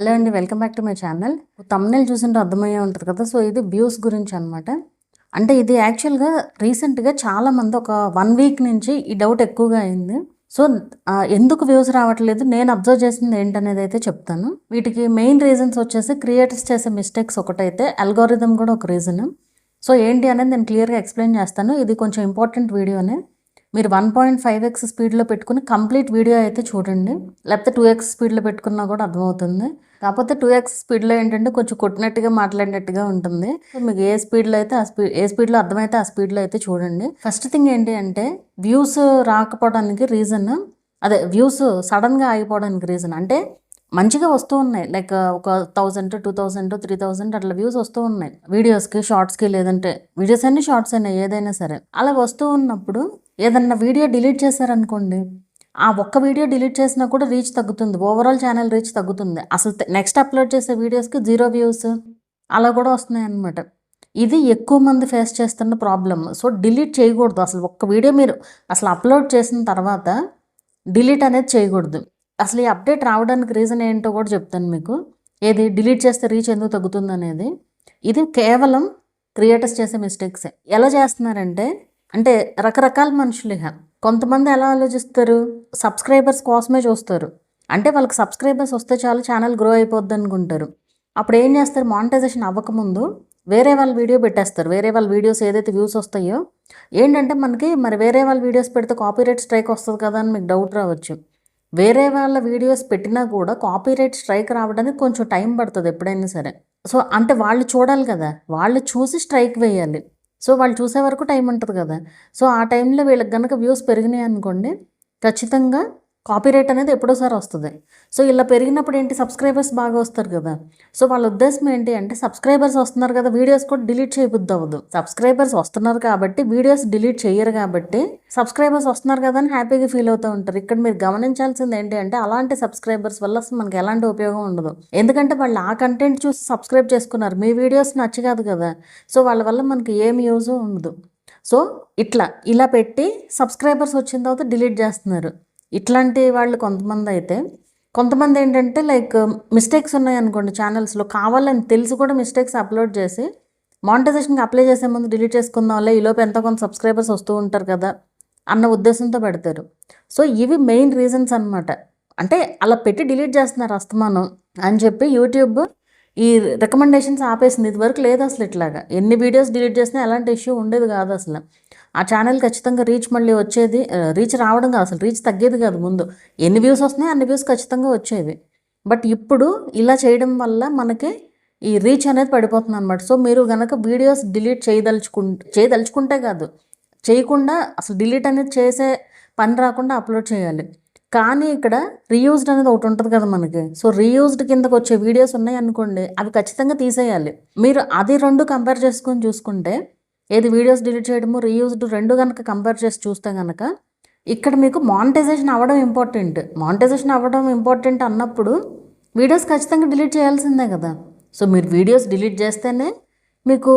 Hello అండి, welcome back to my channel. Thumbnail చూసింటే అర్థమయ్యే ఉంటుంది కదా. సో ఇది వ్యూస్ గురించి అనమాట. అంటే ఇది యాక్చువల్గా రీసెంట్గా చాలామంది ఒక 1 వీక్ నుంచి ఈ డౌట్ ఎక్కువగా అయింది. సో ఎందుకు వ్యూస్ రావట్లేదు, నేను అబ్జర్వ్ చేసింది ఏంటనేది అయితే చెప్తాను. వీటికి మెయిన్ రీజన్స్ వచ్చేసి క్రియేటర్స్ చేసే మిస్టేక్స్ ఒకటైతే, అల్గోరిథం కూడా ఒక రీజన్. సో ఏంటి అనేది నేను క్లియర్గా ఎక్స్ప్లెయిన్ చేస్తాను. ఇది కొంచెం ఇంపార్టెంట్ వీడియోనే. మీరు 1.5x స్పీడ్లో పెట్టుకుని కంప్లీట్ వీడియో అయితే చూడండి, లేకపోతే 2x స్పీడ్లో పెట్టుకున్నా కూడా అర్థమవుతుంది. కాకపోతే 2x స్పీడ్లో ఏంటంటే కొంచెం కొట్టినట్టుగా మాట్లాడినట్టుగా ఉంటుంది. సో మీకు ఏ స్పీడ్లో అయితే ఏ స్పీడ్లో అర్థమైతే ఆ స్పీడ్లో అయితే చూడండి. ఫస్ట్ థింగ్ ఏంటి అంటే, వ్యూస్ రాకపోవడానికి రీజన్, అదే వ్యూస్ సడన్గా ఆగిపోవడానికి రీజన్ అంటే, మంచిగా వస్తూ ఉన్నాయి, లైక్ ఒక 1000 2000 3000 అట్లా వ్యూస్ వస్తూ ఉన్నాయి వీడియోస్కి, షార్ట్స్కి, లేదంటే వీడియోస్ అన్ని షార్ట్స్ అయినా ఏదైనా సరే. అలా వస్తూ ఉన్నప్పుడు ఏదన్నా వీడియో డిలీట్ చేశారనుకోండి, ఆ ఒక్క వీడియో డిలీట్ చేసినా కూడా రీచ్ తగ్గుతుంది, ఓవరాల్ ఛానల్ రీచ్ తగ్గుతుంది. అసలు నెక్స్ట్ అప్లోడ్ చేసే వీడియోస్కి 0 వ్యూస్ అలా కూడా వస్తున్నాయి అన్నమాట. ఇది ఎక్కువ మంది ఫేస్ చేస్తున్న ప్రాబ్లమ్. సో డిలీట్ చేయకూడదు అసలు. ఒక్క వీడియో మీరు అసలు అప్లోడ్ చేసిన తర్వాత డిలీట్ అనేది చేయకూడదు. అసలు ఈ అప్డేట్ రావడానికి రీజన్ ఏంటో కూడా చెప్తాను మీకు. ఏది డిలీట్ చేస్తే రీచ్ ఎందుకు తగ్గుతుంది అనేది. ఇది కేవలం క్రియేటర్స్ చేసే మిస్టేక్సే. ఎలా చేస్తున్నారంటే, అంటే రకరకాల మనుషులు. కొంతమంది ఎలా ఆలోచిస్తారు, సబ్స్క్రైబర్స్ కోసమే చూస్తారు. అంటే వాళ్ళకి సబ్స్క్రైబర్స్ వస్తే చాలు, ఛానల్ గ్రో అయిపోద్ది అనుకుంటారు. అప్పుడు ఏం చేస్తారు, మానిటైజేషన్ అవ్వకముందు వేరే వాళ్ళ వీడియో పెట్టేస్తారు. వేరే వాళ్ళ వీడియోస్ ఏదైతే వ్యూస్ వస్తాయో, ఏంటంటే మనకి మరి వేరే వాళ్ళ వీడియోస్ పెడితే కాపీరైట్ స్ట్రైక్ వస్తుంది కదా అని మీకు డౌట్ రావచ్చు. వేరే వాళ్ళ వీడియోస్ పెట్టినా కూడా కాపీరైట్ స్ట్రైక్ రావడానికి కొంచెం టైం పడుతుంది ఎప్పుడైనా సరే. సో అంటే వాళ్ళు చూడాలి కదా, వాళ్ళు చూసి స్ట్రైక్ వేయాలి. సో వాళ్ళు చూసే వరకు టైం ఉంటుంది కదా. సో ఆ టైంలో వీళ్ళకి కనుక వ్యూస్ పెరిగినాయి అనుకోండి, ఖచ్చితంగా కాపీరైట్ అనేది ఎప్పుడోసారి వస్తుంది. సో ఇలా పెరిగినప్పుడు ఏంటి, సబ్స్క్రైబర్స్ బాగా వస్తారు కదా. సో వాళ్ళ ఉద్దేశం ఏంటి అంటే, సబ్స్క్రైబర్స్ వస్తున్నారు కదా, వీడియోస్ కూడా డిలీట్ చేయబుద్ది అవ్వదు. సబ్స్క్రైబర్స్ వస్తున్నారు కాబట్టి వీడియోస్ డిలీట్ చేయరు, కాబట్టి సబ్స్క్రైబర్స్ వస్తున్నారు కదా అని హ్యాపీగా ఫీల్ అవుతూ ఉంటారు. ఇక్కడ మీరు గమనించాల్సింది ఏంటి అంటే, అలాంటి సబ్స్క్రైబర్స్ వల్ల అసలు మనకి ఎలాంటి ఉపయోగం ఉండదు. ఎందుకంటే వాళ్ళు ఆ కంటెంట్ చూసి సబ్స్క్రైబ్ చేసుకున్నారు, మీ వీడియోస్ నచ్చి కాదు కదా. సో వాళ్ళ వల్ల మనకి ఏమి యూజ్ ఉండదు. సో ఇలా పెట్టి సబ్స్క్రైబర్స్ వచ్చిన తర్వాత డిలీట్ చేస్తున్నారు. ఇట్లాంటి వాళ్ళు కొంతమంది అయితే, కొంతమంది ఏంటంటే లైక్ మిస్టేక్స్ ఉన్నాయనుకోండి ఛానల్స్లో, కావాలని తెలిసి కూడా మిస్టేక్స్ అప్లోడ్ చేసి మానిటైజేషన్కి అప్లై చేసే ముందు డిలీట్ చేసుకుందాం వల్ల ఈలోపు ఎంతో కొంత సబ్స్క్రైబర్స్ వస్తూ ఉంటారు కదా అన్న ఉద్దేశంతో పెడతారు. సో ఇవి మెయిన్ రీజన్స్ అనమాట. అంటే అలా పెట్టి డిలీట్ చేస్తున్నారు అస్తమానం అని చెప్పి యూట్యూబ్ ఈ రికమెండేషన్స్ ఆపేసింది. ఇదివరకు లేదు అసలు. ఇట్లాగా ఎన్ని వీడియోస్ డిలీట్ చేసినా ఎలాంటి ఇష్యూ ఉండేది కాదు అసలు. ఆ ఛానల్ ఖచ్చితంగా రీచ్ మళ్ళీ వచ్చేది, రీచ్ రావడం కాదు అసలు, రీచ్ తగ్గేది కాదు. ముందు ఎన్ని వ్యూస్ వస్తున్నాయి అన్ని వ్యూస్ ఖచ్చితంగా వచ్చేవి. బట్ ఇప్పుడు ఇలా చేయడం వల్ల మనకి ఈ రీచ్ అనేది పడిపోతుంది అనమాట. సో మీరు కనుక వీడియోస్ డిలీట్ చేయదలుచుకుంటే కాదు, చేయకుండా అసలు డిలీట్ అనేది చేసే పని రాకుండా అప్లోడ్ చేయాలి. కానీ ఇక్కడ రీయూజ్డ్ అనేది ఒకటి ఉంటుంది కదా మనకి. సో రీయూజ్డ్ కిందకు వచ్చే వీడియోస్ ఉన్నాయి అనుకోండి, అవి ఖచ్చితంగా తీసేయాలి. మీరు అది రెండు కంపేర్ చేసుకొని చూసుకుంటే, ఏది వీడియోస్ డిలీట్ చేయడము, రీయూజ్డ్ రెండు కనుక కంపేర్ చేసి చూస్తే కనుక, ఇక్కడ మీకు మానిటైజేషన్ అవ్వడం ఇంపార్టెంట్. మానిటైజేషన్ అవ్వడం ఇంపార్టెంట్ అన్నప్పుడు వీడియోస్ ఖచ్చితంగా డిలీట్ చేయాల్సిందే కదా. సో మీరు వీడియోస్ డిలీట్ చేస్తేనే మీకు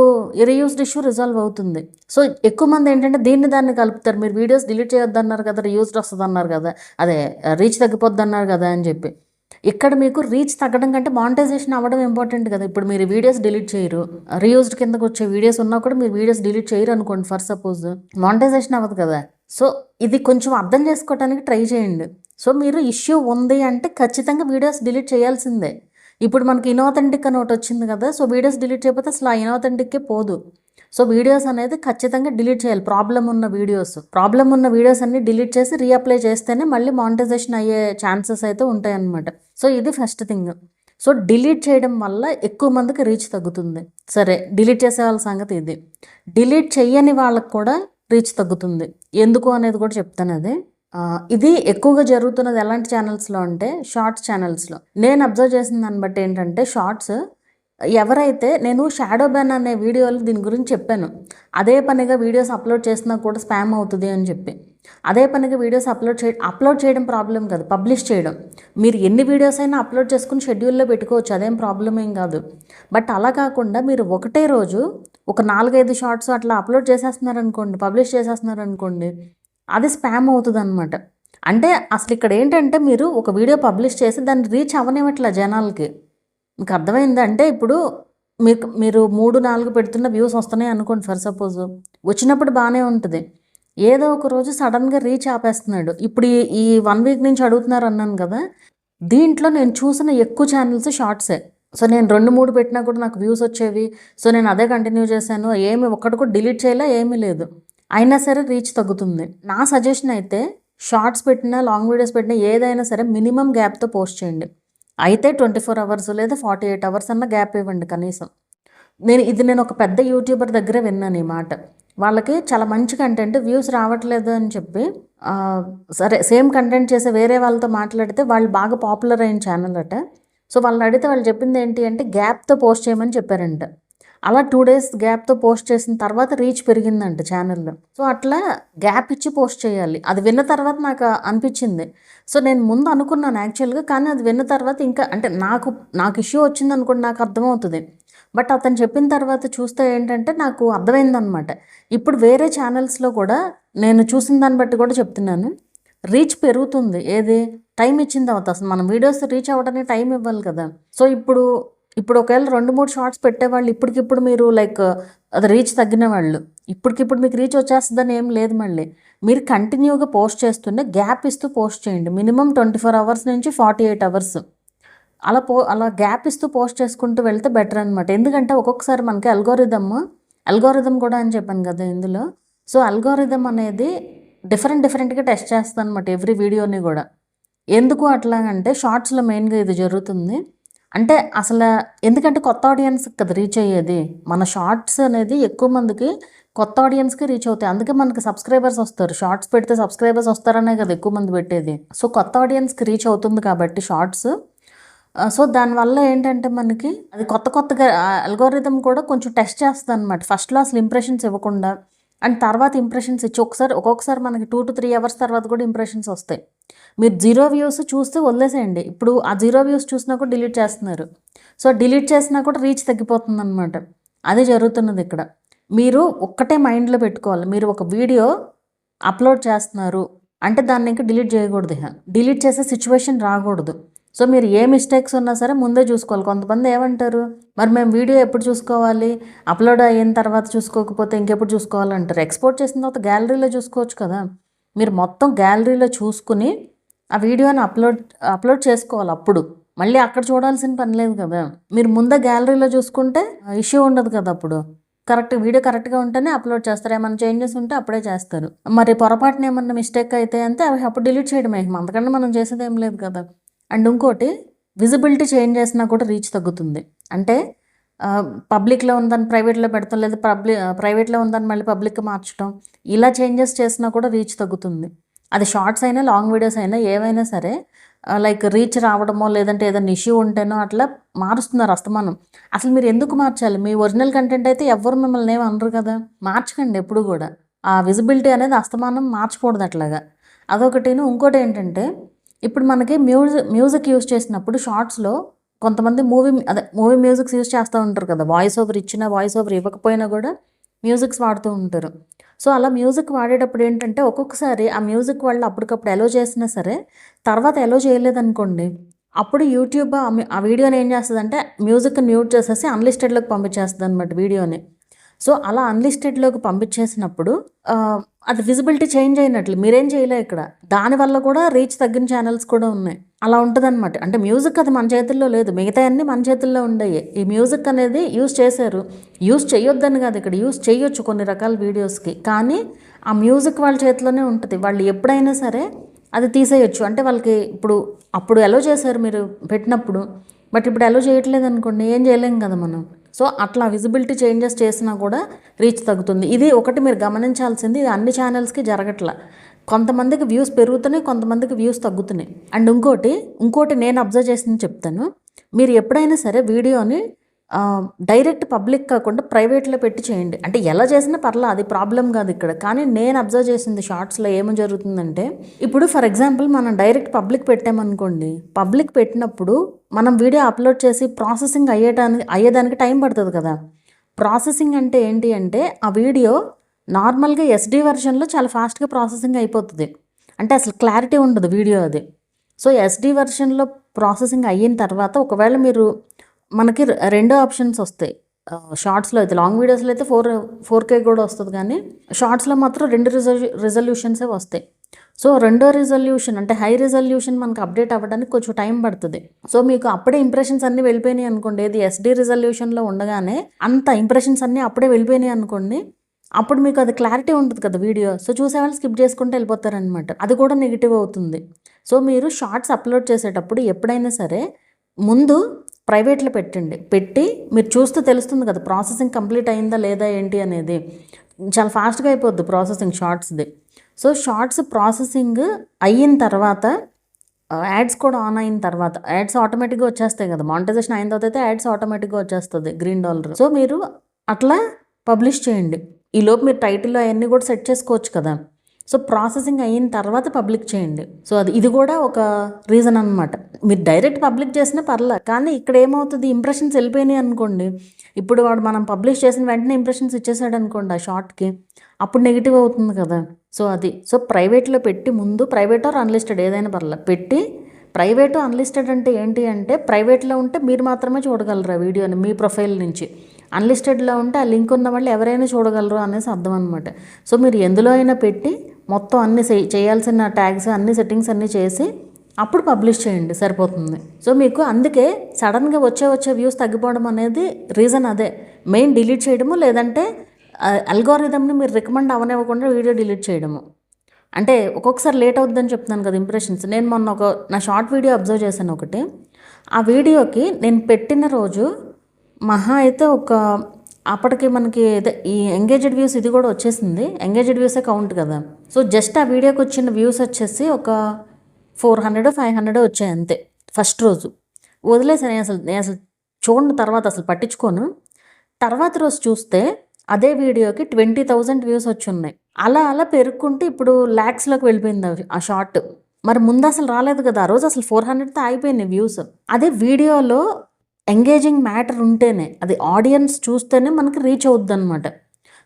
రీయూజ్డ్ ఇష్యూ రిజాల్వ్ అవుతుంది. సో ఎక్కువ మంది ఏంటంటే దాన్ని కలుపుతారు. మీరు వీడియోస్ డిలీట్ చేయొద్దు అన్నారు కదా, రీయూజ్డ్ వస్తుంది అన్నారు కదా, అదే రీచ్ తగ్గిపోద్ది అన్నారు కదా అని చెప్పి. ఇక్కడ మీకు రీచ్ తగ్గడం కంటే మానిటైజేషన్ అవ్వడం ఇంపార్టెంట్ కదా. ఇప్పుడు మీరు వీడియోస్ డిలీట్ చేయరు, రీయూజ్డ్ కిందకు వచ్చే వీడియోస్ ఉన్నా కూడా మీరు వీడియోస్ డిలీట్ చేయరు అనుకోండి ఫర్ సపోజ్, మానిటైజేషన్ అవ్వదు కదా. సో ఇది కొంచెం అర్థం చేసుకోవడానికి ట్రై చేయండి. సో మీరు ఇష్యూ ఉంది అంటే ఖచ్చితంగా వీడియోస్ డిలీట్ చేయాల్సిందే. ఇప్పుడు మనకి ఇన్ఆథెంటిక్ అని ఒకటి వచ్చింది కదా. సో వీడియోస్ డిలీట్ చేయకపోతే అసలు ఆ ఇన్ఆథెంటిక్కే పోదు. సో వీడియోస్ అనేది ఖచ్చితంగా డిలీట్ చేయాలి. ప్రాబ్లం ఉన్న వీడియోస్ అన్ని డిలీట్ చేసి రీఅప్లై చేస్తేనే మళ్ళీ మానిటైజేషన్ అయ్యే ఛాన్సెస్ అయితే ఉంటాయి అన్నమాట. సో ఇది ఫస్ట్ థింగ్. సో డిలీట్ చేయడం వల్ల ఎక్కువ మందికి రీచ్ తగ్గుతుంది. సరే, డిలీట్ చేసే వాళ్ళ సంగతి ఇది. డిలీట్ చెయ్యని వాళ్ళకి కూడా రీచ్ తగ్గుతుంది. ఎందుకు అనేది కూడా చెప్తాను. అదే ఇది ఎక్కువగా జరుగుతున్నది ఎలాంటి ఛానల్స్లో అంటే, షార్ట్స్ ఛానల్స్లో. నేను అబ్జర్వ్ చేసిన దాన్ని బట్టి ఏంటంటే, షార్ట్స్ ఎవరైతే, నేను షాడో బ్యాన్ అనే వీడియోలు దీని గురించి చెప్పాను. అదే పనిగా వీడియోస్ అప్లోడ్ చేసినా కూడా స్పామ్ అవుతుంది అని చెప్పి, అదే పనిగా వీడియోస్ అప్లోడ్ చేయడం ప్రాబ్లం కాదు, పబ్లిష్ చేయడం. మీరు ఎన్ని వీడియోస్ అయినా అప్లోడ్ చేసుకుని షెడ్యూల్లో పెట్టుకోవచ్చు, అదేం ప్రాబ్లం ఏం కాదు. బట్ అలా కాకుండా మీరు ఒకటే రోజు ఒక 4-5 షార్ట్స్ అట్లా అప్లోడ్ చేసేస్తున్నారనుకోండి, పబ్లిష్ చేసేస్తున్నారనుకోండి, అది స్పామ్ అవుతుంది అనమాట. అంటే అసలు ఇక్కడ ఏంటంటే, మీరు ఒక వీడియో పబ్లిష్ చేసి దాన్ని రీచ్ అవ్వనివ్వట్లే జనాలకి. మీకు అర్థమైందా? అంటే ఇప్పుడు మీరు 3, 4 పెడుతున్న వ్యూస్ వస్తున్నాయి అనుకోండి ఫర్ సపోజ్. వచ్చినప్పుడు బాగానే ఉంటుంది. ఏదో ఒక రోజు సడన్గా రీచ్ ఆపేస్తున్నాడు. ఇప్పుడు ఈ 1 వీక్ నుంచి అడుగుతున్నారు అన్నాను కదా, దీంట్లో నేను చూసిన ఎక్కువ ఛానల్స్ షార్ట్సే. సో నేను 2, 3 పెట్టినా కూడా నాకు వ్యూస్ వచ్చేవి. సో నేను అదే కంటిన్యూ చేశాను. ఏమి ఒక్కటి కూడా డిలీట్ చేయలే, ఏమీ లేదు. అయినా సరే రీచ్ తగ్గుతుంది. నా సజెషన్ అయితే షార్ట్స్ పెట్టినా, లాంగ్ వీడియోస్ పెట్టినా ఏదైనా సరే మినిమం గ్యాప్తో పోస్ట్ చేయండి. అయితే 24 అవర్స్ లేదా 48 అవర్స్ అన్న గ్యాప్ ఇవ్వండి కనీసం. నేను ఒక పెద్ద యూట్యూబర్ దగ్గర విన్నాను ఈ మాట. వాళ్ళకి చాలా మంచి కంటెంట్ వ్యూస్ రావట్లేదు అని చెప్పి సరే సేమ్ కంటెంట్ చేసే వేరే వాళ్ళతో మాట్లాడితే వాళ్ళు బాగా పాపులర్ అయిన ఛానల్ అట. సో వాళ్ళని అడిగితే వాళ్ళు చెప్పింది ఏంటి అంటే గ్యాప్తో పోస్ట్ చేయమని చెప్పారంట. అలా 2 days గ్యాప్తో పోస్ట్ చేసిన తర్వాత రీచ్ పెరిగిందంట ఛానల్లో. సో అట్లా గ్యాప్ ఇచ్చి పోస్ట్ చేయాలి. అది విన్న తర్వాత నాకు అనిపించింది. సో నేను ముందు అనుకున్నాను యాక్చువల్గా, కానీ అది విన్న తర్వాత ఇంకా అంటే నాకు ఇష్యూ వచ్చింది అనుకోండి, నాకు అర్థమవుతుంది. బట్ అతను చెప్పిన తర్వాత చూస్తే ఏంటంటే నాకు అర్థమైందనమాట. ఇప్పుడు వేరే ఛానల్స్లో కూడా నేను చూసిన దాన్ని బట్టి కూడా చెప్తున్నాను, రీచ్ పెరుగుతుంది. ఏది టైం ఇచ్చిన తర్వాత అసలు మనం వీడియోస్ రీచ్ అవ్వడానికి టైం ఇవ్వాలి కదా. సో ఇప్పుడు ఒకవేళ 2, 3 షార్ట్స్ పెట్టేవాళ్ళు ఇప్పటికిప్పుడు మీరు లైక్ అది రీచ్ తగ్గిన వాళ్ళు ఇప్పటికిప్పుడు మీకు రీచ్ వచ్చేస్తుందని ఏం లేదు. మళ్ళీ మీరు కంటిన్యూగా పోస్ట్ చేస్తుంటే గ్యాప్ ఇస్తూ పోస్ట్ చేయండి. మినిమం 24 అవర్స్ నుంచి 48 అవర్స్ అలా గ్యాప్ ఇస్తూ పోస్ట్ చేసుకుంటూ వెళ్తే బెటర్ అనమాట. ఎందుకంటే ఒక్కొక్కసారి మనకి అల్గోరిథం కూడా అని చెప్పాను కదా ఇందులో. సో అల్గోరిథం అనేది డిఫరెంట్గా టెస్ట్ చేస్తుంది అనమాట ఎవ్రీ వీడియోని కూడా. ఎందుకు అట్లాగంటే షార్ట్స్లో మెయిన్గా ఇది జరుగుతుంది. అంటే అసలు ఎందుకంటే కొత్త ఆడియన్స్ కదా రీచ్ అయ్యేది. మన షార్ట్స్ అనేది ఎక్కువ మందికి కొత్త ఆడియన్స్కి రీచ్ అవుతాయి. అందుకే మనకి సబ్స్క్రైబర్స్ వస్తారు. షార్ట్స్ పెడితే సబ్స్క్రైబర్స్ వస్తారనే కదా ఎక్కువ మంది పెట్టేది. సో కొత్త ఆడియన్స్కి రీచ్ అవుతుంది కాబట్టి షార్ట్స్. సో దానివల్ల ఏంటంటే మనకి అది కొత్తగా అల్గోరిథం కూడా కొంచెం టెస్ట్ చేస్తుంది అనమాట. ఫస్ట్లో అసలు ఇంప్రెషన్స్ ఇవ్వకుండా అండ్ తర్వాత ఇంప్రెషన్స్ ఇచ్చి ఒక్కొక్కసారి మనకి 2 to 3 అవర్స్ తర్వాత కూడా ఇంప్రెషన్స్ వస్తాయి. మీరు 0 వ్యూస్ చూస్తే వదిలేసేయండి. ఇప్పుడు ఆ 0 వ్యూస్ చూసినా కూడా డిలీట్ చేస్తున్నారు. సో డిలీట్ చేసినా కూడా రీచ్ తగ్గిపోతుంది అనమాట. అదే జరుగుతున్నది ఇక్కడ. మీరు ఒక్కటే మైండ్లో పెట్టుకోవాలి, మీరు ఒక వీడియో అప్లోడ్ చేస్తున్నారు అంటే దాన్ని ఇంకా డిలీట్ చేయకూడదు. డిలీట్ చేసే సిచ్యువేషన్ రాకూడదు. సో మీరు ఏ మిస్టేక్స్ ఉన్నా సరే ముందే చూసుకోవాలి. కొంతమంది ఏమంటారు, మరి మేము వీడియో ఎప్పుడు చూసుకోవాలి, అప్లోడ్ అయిన తర్వాత చూసుకోకపోతే ఇంకెప్పుడు చూసుకోవాలంటారు. ఎక్స్పోర్ట్ చేసిన తర్వాత గ్యాలరీలో చూసుకోవచ్చు కదా. మీరు మొత్తం గ్యాలరీలో చూసుకుని ఆ వీడియోని అప్లోడ్ చేసుకోవాలి. అప్పుడు మళ్ళీ అక్కడ చూడాల్సిన పని లేదు కదా. మీరు ముందే గ్యాలరీలో చూసుకుంటే ఇష్యూ ఉండదు కదా. అప్పుడు వీడియో కరెక్ట్గా ఉంటేనే అప్లోడ్ చేస్తారు. ఏమైనా చేంజెస్ ఉంటే అప్పుడే చేస్తారు. మరి పొరపాటున ఏమన్నా మిస్టేక్ అయితే అంటే అవి అప్పుడు డిలీట్ చేయడమే. అంతకన్నా మనం చేసేది ఏం లేదు కదా. అండ్ ఇంకోటి విజిబిలిటీ చేంజ్ చేసినా కూడా రీచ్ తగ్గుతుంది. అంటే పబ్లిక్లో ఉందని ప్రైవేట్లో పెడతాం, లేదా ప్రైవేట్లో ఉందని మళ్ళీ పబ్లిక్కి మార్చడం, ఇలా చేంజెస్ చేసినా కూడా రీచ్ తగ్గుతుంది. అది షార్ట్స్ అయినా లాంగ్ వీడియోస్ అయినా ఏవైనా సరే లైక్ రీచ్ రావడమో లేదంటే ఏదైనా ఇష్యూ ఉంటేనో అట్లా మారుస్తున్నారు అస్తమానం. అసలు మీరు ఎందుకు మార్చాలి? మీ ఒరిజినల్ కంటెంట్ అయితే ఎవ్వరు మిమ్మల్ని ఏమి అనరు కదా. మార్చకండి ఎప్పుడు కూడా. ఆ విజిబిలిటీ అనేది అస్తమానం మార్చకూడదు అట్లాగా. అదొకటిను. ఇంకోటి ఏంటంటే ఇప్పుడు మనకి మ్యూజిక్ యూజ్ చేసినప్పుడు షార్ట్స్లో కొంతమంది మూవీ మ్యూజిక్స్ యూజ్ చేస్తూ ఉంటారు కదా. వాయిస్ ఓవర్ ఇచ్చినా వాయిస్ ఓవర్ ఇవ్వకపోయినా కూడా మ్యూజిక్స్ వాడుతూ ఉంటారు. సో అలా మ్యూజిక్ వాడేటప్పుడు ఏంటంటే ఒక్కొక్కసారి ఆ మ్యూజిక్ వాళ్ళు అప్పటికప్పుడు ఎలో చేసినా సరే తర్వాత ఎలో చేయలేదనుకోండి, అప్పుడు యూట్యూబ్ ఆ వీడియోని ఏం చేస్తుందంటే మ్యూజిక్ని మ్యూట్ చేసేసి అన్లిస్టెడ్లోకి పంపించేస్తుంది అనమాట వీడియోని. సో అలా అన్లిస్టెడ్లోకి పంపించేసినప్పుడు అది విజిబిలిటీ చేంజ్ అయినట్లు. మీరేం చేయలే ఇక్కడ. దానివల్ల కూడా రీచ్ తగ్గిన ఛానల్స్ కూడా ఉన్నాయి. అలా ఉంటుంది అనమాట. అంటే మ్యూజిక్ అది మన చేతుల్లో లేదు, మిగతా అన్నీ మన చేతుల్లో ఉండయి. ఈ మ్యూజిక్ అనేది యూజ్ చేశారు. యూజ్ చేయొద్దని కాదు, ఇక్కడ యూజ్ చేయొచ్చు కొన్ని రకాల వీడియోస్కి. కానీ ఆ మ్యూజిక్ వాళ్ళ చేతిలోనే ఉంటుంది. వాళ్ళు ఎప్పుడైనా సరే అది తీసేయచ్చు. అంటే వాళ్ళకి అప్పుడు ఎలో చేశారు మీరు పెట్టినప్పుడు, బట్ ఇప్పుడు ఎలో చేయట్లేదు అనుకోండి, ఏం చేయలేం కదా మనం. సో అట్లా విజిబిలిటీ చేంజెస్ చేసినా కూడా రీచ్ తగ్గుతుంది. ఇది ఒకటి మీరు గమనించాల్సింది. ఇది అన్ని ఛానల్స్కి జరగట్లా. కొంతమందికి వ్యూస్ పెరుగుతున్నాయి, కొంతమందికి వ్యూస్ తగ్గుతున్నాయి. అండ్ ఇంకోటి నేను అబ్జర్వ్ చేసింది చెప్తాను. మీరు ఎప్పుడైనా సరే వీడియోని డైరెక్ట్ పబ్లిక్ కాకుండా ప్రైవేట్లో పెట్టి చేయండి. అంటే ఎలా చేసినా పర్లా, అది ప్రాబ్లం కాదు ఇక్కడ. కానీ నేను అబ్జర్వ్ చేసింది షార్ట్స్లో ఏమో జరుగుతుందంటే, ఇప్పుడు ఫర్ ఎగ్జాంపుల్ మనం డైరెక్ట్ పబ్లిక్ పెట్టామనుకోండి, పబ్లిక్ పెట్టినప్పుడు మనం వీడియో అప్లోడ్ చేసి ప్రాసెసింగ్ అయ్యేదానికి టైం పడుతుంది కదా. ప్రాసెసింగ్ అంటే ఏంటి అంటే ఆ వీడియో నార్మల్గా SD వెర్షన్లో చాలా ఫాస్ట్గా ప్రాసెసింగ్ అయిపోతుంది. అంటే అసలు క్లారిటీ ఉండదు వీడియో అది. సో SD వెర్షన్లో ప్రాసెసింగ్ అయిన తర్వాత ఒకవేళ మీరు మనకి రెండో ఆప్షన్స్ వస్తాయి. షార్ట్స్లో అయితే, లాంగ్ వీడియోస్లో అయితే 4K కూడా వస్తుంది, కానీ షార్ట్స్లో మాత్రం 2 రిజల్యూషన్సే వస్తాయి. సో రెండో రిజల్యూషన్ అంటే హై రిజల్యూషన్ మనకు అప్డేట్ అవ్వడానికి కొంచెం టైం పడుతుంది. సో మీకు అప్పుడే ఇంప్రెషన్స్ అన్నీ వెళ్ళిపోయినాయి అనుకోండి, ఇది SD రిజల్యూషన్లో ఉండగానే అంత ఇంప్రెషన్స్ అన్నీ అప్పుడే వెళ్ళిపోయినాయి అనుకోండి, అప్పుడు మీకు అది క్లారిటీ ఉంటుంది కదా వీడియో. సో చూసేవాళ్ళు స్కిప్ చేసుకుంటూ వెళ్ళిపోతారనమాట, అది కూడా నెగిటివ్ అవుతుంది. సో మీరు షార్ట్స్ అప్లోడ్ చేసేటప్పుడు ఎప్పుడైనా సరే ముందు ప్రైవేట్లో పెట్టి మీరు చూస్తూ తెలుస్తుంది కదా ప్రాసెసింగ్ కంప్లీట్ అయిందా లేదా ఏంటి అనేది. చాలా ఫాస్ట్గా అయిపోద్ది ప్రాసెసింగ్ షార్ట్స్ది. సో షార్ట్స్ ప్రాసెసింగ్ అయిన తర్వాత, యాడ్స్ కూడా ఆన్ అయిన తర్వాత, యాడ్స్ ఆటోమేటిక్గా వచ్చేస్తాయి కదా, మానిటైజేషన్ అయిన తర్వాత అయితే యాడ్స్ ఆటోమేటిక్గా వచ్చేస్తుంది $1. సో మీరు అట్లా పబ్లిష్ చేయండి. ఈలోపు మీరు టైటిల్ అవన్నీ కూడా సెట్ చేసుకోవచ్చు కదా. సో ప్రాసెసింగ్ అయిన తర్వాత పబ్లిక్ చేయండి. సో ఇది కూడా ఒక రీజన్ అనమాట. మీరు డైరెక్ట్ పబ్లిక్ చేసినా పర్లే, కానీ ఇక్కడ ఏమవుతుంది, ఇంప్రెషన్స్ వెళ్ళిపోయినాయి అనుకోండి, ఇప్పుడు వాడు మనం పబ్లిష్ చేసిన వెంటనే ఇంప్రెషన్స్ ఇచ్చేసాడు అనుకోండి ఆ షార్ట్కి, అప్పుడు నెగిటివ్ అవుతుంది కదా. సో ప్రైవేట్లో పెట్టి ముందు, ప్రైవేట్ ఆర్ అన్లిస్టెడ్ ఏదైనా పర్లే పెట్టి, ప్రైవేటు అన్లిస్టెడ్ అంటే ఏంటి అంటే, ప్రైవేట్లో ఉంటే మీరు మాత్రమే చూడగలరు ఆ వీడియోని మీ ప్రొఫైల్ నుంచి, అన్లిస్టెడ్లో ఉంటే ఆ లింక్ ఉన్న వాళ్ళు ఎవరైనా చూడగలరు అనేసి అర్థం అనమాట. సో మీరు ఎందులో అయినా పెట్టి మొత్తం అన్ని చేయాల్సిన ట్యాగ్స్ అన్ని సెట్టింగ్స్ అన్నీ చేసి అప్పుడు పబ్లిష్ చేయండి, సరిపోతుంది. సో మీకు అందుకే సడన్గా వచ్చే వ్యూస్ తగ్గిపోవడం అనేది రీజన్ అదే. మెయిన్ డిలీట్ చేయడము, లేదంటే అల్గోరిథంని మీరు రికమెండ్ అవనివ్వకుండా వీడియో డిలీట్ చేయడము. అంటే ఒక్కొక్కసారి లేట్ అవుతుందని చెప్తున్నాను కదా ఇంప్రెషన్స్. నేను మొన్న నా షార్ట్ వీడియో అబ్జర్వ్ చేశాను ఒకటి. ఆ వీడియోకి నేను పెట్టిన రోజు మహా అయితే అప్పటికి మనకి ఈ ఎంగేజ్డ్ వ్యూస్ ఇది కూడా వచ్చేసింది, ఎంగేజ్డ్ వ్యూసే కౌంట్ కదా. సో జస్ట్ ఆ వీడియోకి వచ్చిన వ్యూస్ వచ్చేసి ఒక 400-500 వచ్చాయి అంతే ఫస్ట్ రోజు. వదిలేసాను, నేను అసలు చూడను, తర్వాత అసలు పట్టించుకోను. తర్వాత రోజు చూస్తే అదే వీడియోకి 20,000 వ్యూస్ వచ్చి ఉన్నాయి. అలా పెరుక్కుంటే ఇప్పుడు ల్యాక్స్లోకి వెళ్ళిపోయింది ఆ షార్ట్. మరి ముందు అసలు రాలేదు కదా, ఆ రోజు అసలు 400తో అయిపోయినాయి వ్యూస్. అదే వీడియోలో ఎంగేజింగ్ మ్యాటర్ ఉంటేనే, అది ఆడియన్స్ చూస్తేనే మనకి రీచ్ అవుద్ది అనమాట.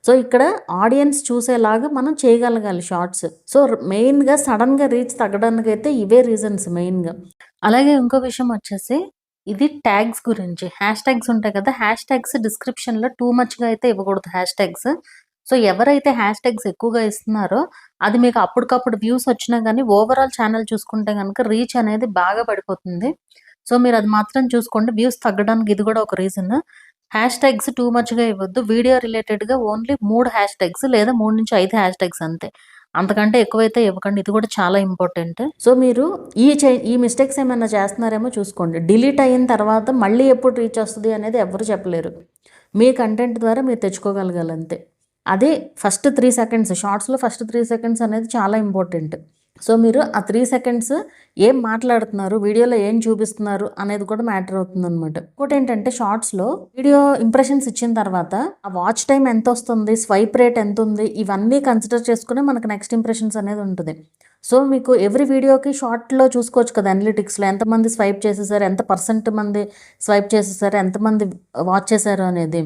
సో ఇక్కడ ఆడియన్స్ చూసేలాగా మనం చేయగలగాలి షార్ట్స్. సో మెయిన్గా సడన్గా రీచ్ తగ్గడానికి అయితే ఇవే రీజన్స్ మెయిన్గా. అలాగే ఇంకో విషయం వచ్చేసి, ఇది ట్యాగ్స్ గురించి. హ్యాష్ ట్యాగ్స్ ఉంటాయి కదా, హ్యాష్ ట్యాగ్స్ డిస్క్రిప్షన్లో టూ మచ్గా అయితే ఇవ్వకూడదు హ్యాష్ ట్యాగ్స్. సో ఎవరైతే హ్యాష్ ట్యాగ్స్ ఎక్కువగా ఇస్తున్నారో అది మీకు అప్పటికప్పుడు వ్యూస్ వచ్చినా కానీ ఓవరాల్ ఛానల్ చూసుకుంటే కనుక రీచ్ అనేది బాగా పడిపోతుంది. సో మీరు అది మాత్రం చూసుకోండి. వ్యూస్ తగ్గడానికి ఇది కూడా ఒక రీజన్. హ్యాష్ ట్యాగ్స్ టూ మచ్గా ఇవ్వద్దు. వీడియో రిలేటెడ్గా ఓన్లీ 3 హ్యాష్ ట్యాగ్స్ లేదా 3-5 హ్యాష్ ట్యాగ్స్ అంతే, అంతకంటే ఎక్కువైతే ఇవ్వకండి. ఇది కూడా చాలా ఇంపార్టెంట్. సో మీరు ఈ మిస్టేక్స్ ఏమైనా చేస్తున్నారేమో చూసుకోండి. డిలీట్ అయిన తర్వాత మళ్ళీ ఎప్పుడు రీచ్ వస్తుంది అనేది ఎవరు చెప్పలేరు. మీ కంటెంట్ ద్వారా మీరు తెచ్చుకోగలగాలి అంతే. అదే ఫస్ట్ 3 సెకండ్స్, షార్ట్స్లో ఫస్ట్ 3 సెకండ్స్ అనేది చాలా ఇంపార్టెంట్. సో మీరు ఆ 3 సెకండ్స్ ఏం మాట్లాడుతున్నారు, వీడియోలో ఏం చూపిస్తున్నారు అనేది కూడా మ్యాటర్ అవుతుంది అనమాట. ఇంకోటి ఏంటంటే, షార్ట్స్లో వీడియో ఇంప్రెషన్స్ ఇచ్చిన తర్వాత ఆ వాచ్ టైం ఎంత వస్తుంది, స్వైప్ రేట్ ఎంత ఉంది, ఇవన్నీ కన్సిడర్ చేసుకుని మనకు నెక్స్ట్ ఇంప్రెషన్స్ అనేది ఉంటుంది. సో మీకు ఎవ్రీ వీడియోకి షార్ట్లో చూసుకోవచ్చు కదా అనలిటిక్స్లో, ఎంతమంది స్వైప్ చేసేసారు, ఎంత % మంది స్వైప్ చేసేసారు, ఎంతమంది వాచ్ చేశారు అనేది.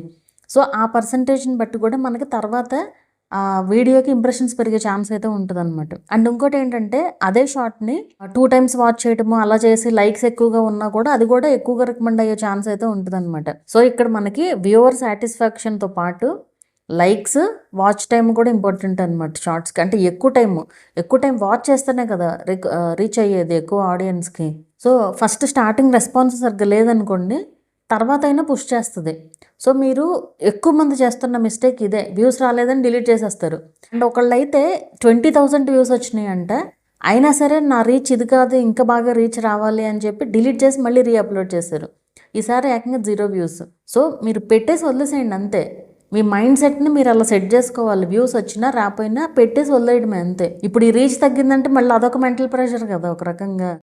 సో ఆ పర్సంటేజ్ని బట్టి కూడా మనకి తర్వాత ఆ వీడియోకి ఇంప్రెషన్స్ పెరిగే ఛాన్స్ అయితే ఉంటుంది అనమాట. అండ్ ఇంకోటి ఏంటంటే, అదే షార్ట్ని 2 టైమ్స్ వాచ్ చేయడము అలా చేసి లైక్స్ ఎక్కువగా ఉన్నా కూడా అది కూడా ఎక్కువగా రికమెండ్ అయ్యే ఛాన్స్ అయితే ఉంటుంది అనమాట. సో ఇక్కడ మనకి వ్యూవర్ సాటిస్ఫాక్షన్తో పాటు లైక్స్, వాచ్ టైం కూడా ఇంపార్టెంట్ అనమాట షార్ట్స్కి. అంటే ఎక్కువ టైం వాచ్ చేస్తేనే కదా రీచ్ అయ్యేది ఎక్కువ ఆడియన్స్కి. సో ఫస్ట్ స్టార్టింగ్ రెస్పాన్స్ సరిగ్గా లేదనుకోండి, తర్వాత అయినా పుష్ చేస్తుంది. సో మీరు ఎక్కువ మంది చేస్తున్న మిస్టేక్ ఇదే, వ్యూస్ రాలేదని డిలీట్ చేసేస్తారు. అండ్ ఒకళ్ళు అయితే 20,000 వ్యూస్ వచ్చినాయి అంటే, అయినా సరే నా రీచ్ ఇది కాదు, ఇంకా బాగా రీచ్ రావాలి అని చెప్పి డిలీట్ చేసి మళ్ళీ రీఅప్లోడ్ చేశారు. ఈసారి ఏకంగా 0 వ్యూస్. సో మీరు పెట్టేసి వదిలేసేయండి అంతే. మీ మైండ్ సెట్ని మీరు అలా సెట్ చేసుకోవాలి. వ్యూస్ వచ్చినా రాపోయినా పెట్టేసి వదిలేయడమే అంతే. ఇప్పుడు ఈ రీచ్ తగ్గిందంటే మళ్ళీ అదొక మెంటల్ ప్రెషర్ కదా ఒక రకంగా.